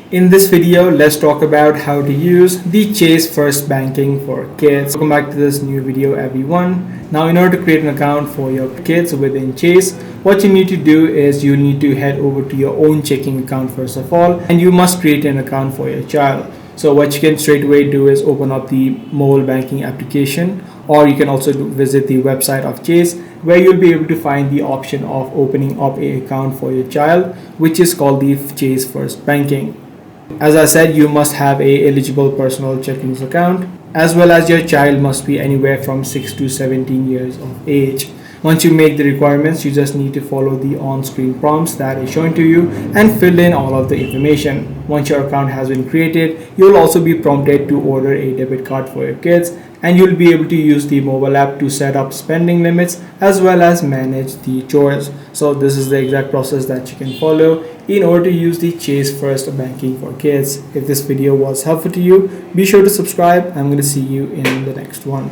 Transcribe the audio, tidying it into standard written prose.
In this video, let's talk about how to use the Chase First Banking for kids. Welcome back to this new video, everyone. Now, in order to create an account for your kids within Chase, what you need to do is you need to head over to your own checking account first of all, and you must create an account for your child. So what you can straight away do is open up the mobile banking application, or you can also visit the website of Chase, where you'll be able to find the option of opening up an account for your child, which is called the Chase First Banking. As I said, you must have a eligible personal checking account, as well as your child must be anywhere from 6 to 17 years of age. Once you make the requirements, you just need to follow the on-screen prompts that is shown to you and fill in all of the information. Once your account has been created, you'll also be prompted to order a debit card for your kids, and you'll be able to use the mobile app to set up spending limits as well as manage the chores. So this is the exact process that you can follow in order to use the Chase First Banking for kids. If this video was helpful to you, be sure to subscribe. I'm going to see you in the next one.